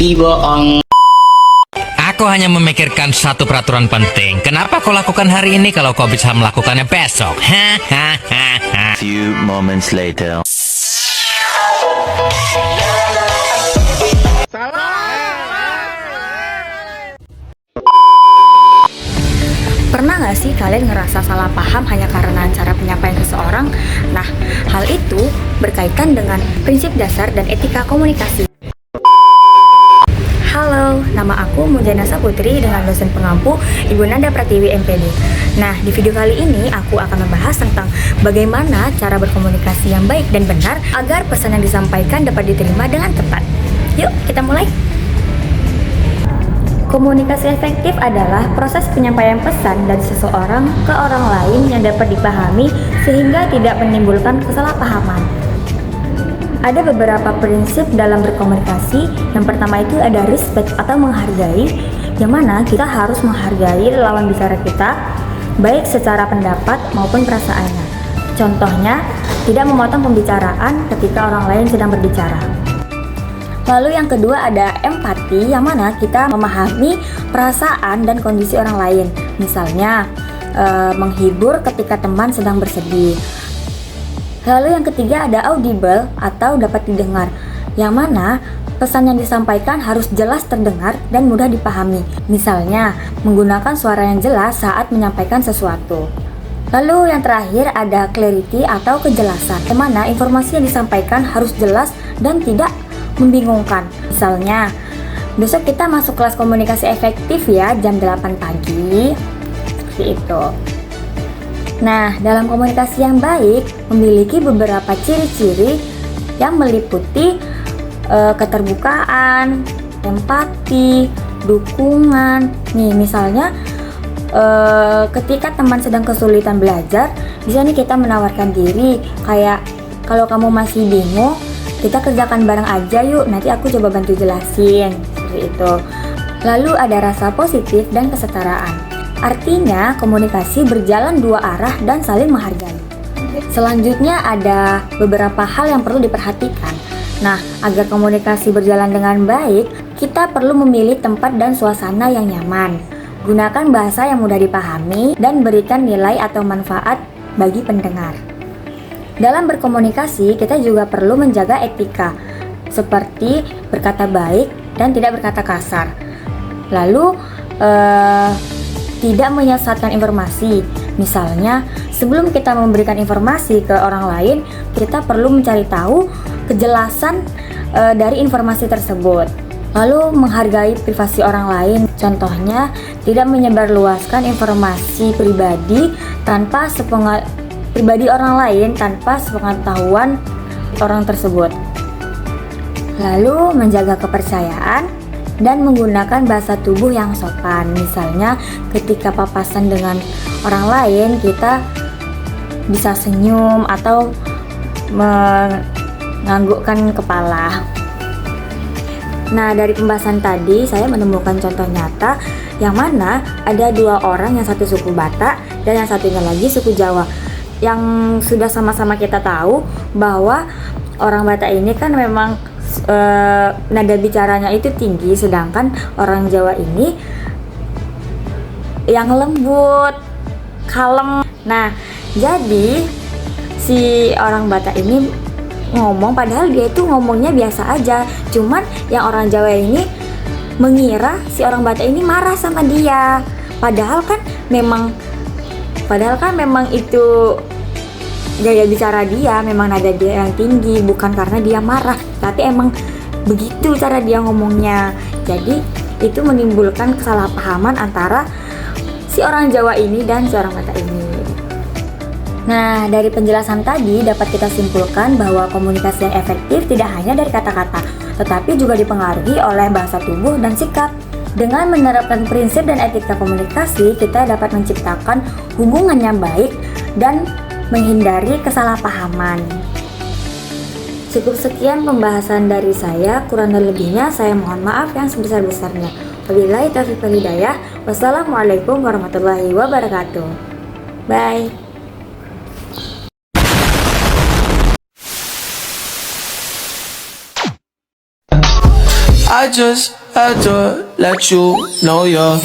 lagi bohong. Aku hanya memikirkan satu peraturan penting. Kenapa kau lakukan hari ini kalau kau bisa melakukannya besok? Hahaha. Few moments later. Pernah nggak sih kalian ngerasa salah paham hanya karena cara penyampaian seseorang? Nah, hal itu berkaitan dengan prinsip dasar dan etika komunikasi. Halo, nama aku Mujanasa Putri dengan dosen pengampu Ibu Nanda Pratiwi MPD. Nah, di video kali ini aku akan membahas tentang bagaimana cara berkomunikasi yang baik dan benar agar pesan yang disampaikan dapat diterima dengan tepat. Yuk, kita mulai. Komunikasi efektif adalah proses penyampaian pesan dari seseorang ke orang lain yang dapat dipahami sehingga tidak menimbulkan kesalahpahaman. Ada beberapa prinsip dalam berkomunikasi. Yang pertama itu ada respect atau menghargai, yang mana kita harus menghargai lawan bicara kita, baik secara pendapat maupun perasaannya. Contohnya, tidak memotong pembicaraan ketika orang lain sedang berbicara. Lalu yang kedua ada empati, yang mana kita memahami perasaan dan kondisi orang lain. Misalnya, menghibur ketika teman sedang bersedih. Lalu yang ketiga ada audible atau dapat didengar, yang mana pesan yang disampaikan harus jelas terdengar dan mudah dipahami. Misalnya, menggunakan suara yang jelas saat menyampaikan sesuatu. Lalu yang terakhir ada clarity atau kejelasan, yang mana informasi yang disampaikan harus jelas dan tidak membingungkan. Misalnya, besok kita masuk kelas komunikasi efektif ya jam 8 pagi. Seperti itu. Nah, dalam komunikasi yang baik memiliki beberapa ciri-ciri yang meliputi keterbukaan, empati, dukungan. Nih, misalnya ketika teman sedang kesulitan belajar, bisa nih kita menawarkan diri kayak, kalau kamu masih bingung, kita kerjakan bareng aja yuk, nanti aku coba bantu jelasin. Seperti itu. Lalu ada rasa positif dan kesetaraan. Artinya komunikasi berjalan dua arah dan saling menghargai. Selanjutnya ada beberapa hal yang perlu diperhatikan. Nah, agar komunikasi berjalan dengan baik, kita perlu memilih tempat dan suasana yang nyaman. Gunakan bahasa yang mudah dipahami dan berikan nilai atau manfaat bagi pendengar. Dalam berkomunikasi, kita juga perlu menjaga etika, seperti berkata baik dan tidak berkata kasar. Lalu, tidak menyesatkan informasi. Misalnya, sebelum kita memberikan informasi ke orang lain, kita perlu mencari tahu kejelasan dari informasi tersebut. Lalu, menghargai privasi orang lain. Contohnya, tidak menyebarluaskan informasi pribadi pribadi orang lain tanpa sepengetahuan orang tersebut. Lalu, menjaga kepercayaan dan menggunakan bahasa tubuh yang sopan. Misalnya, ketika papasan dengan orang lain, kita bisa senyum atau menganggukkan kepala. Nah, dari pembahasan tadi saya menemukan contoh nyata yang mana ada dua orang, yang satu suku Batak dan yang satunya lagi suku Jawa, yang sudah sama-sama kita tahu bahwa orang Batak ini kan memang nada bicaranya itu tinggi, sedangkan orang Jawa ini yang lembut, kalem. Nah, jadi si orang Batak ini ngomong, padahal dia itu ngomongnya biasa aja, cuman yang orang Jawa ini mengira si orang Batak ini marah sama dia, padahal kan memang itu gaya bicara dia, memang nada dia yang tinggi, bukan karena dia marah, tapi emang begitu cara dia ngomongnya. Jadi itu menimbulkan kesalahpahaman antara si orang Jawa ini dan si orang Batak ini. Nah, dari penjelasan tadi dapat kita simpulkan bahwa komunikasi yang efektif tidak hanya dari kata-kata, tetapi juga dipengaruhi oleh bahasa tubuh dan sikap. Dengan menerapkan prinsip dan etika komunikasi, kita dapat menciptakan hubungan yang baik dan menghindari kesalahpahaman. Cukup sekian pembahasan dari saya, kurang dan lebihnya saya mohon maaf yang sebesar-besarnya. Wabillahi taufiq wal hidayah. Wassalamualaikum warahmatullahi wabarakatuh. Bye. I just had to let you know you're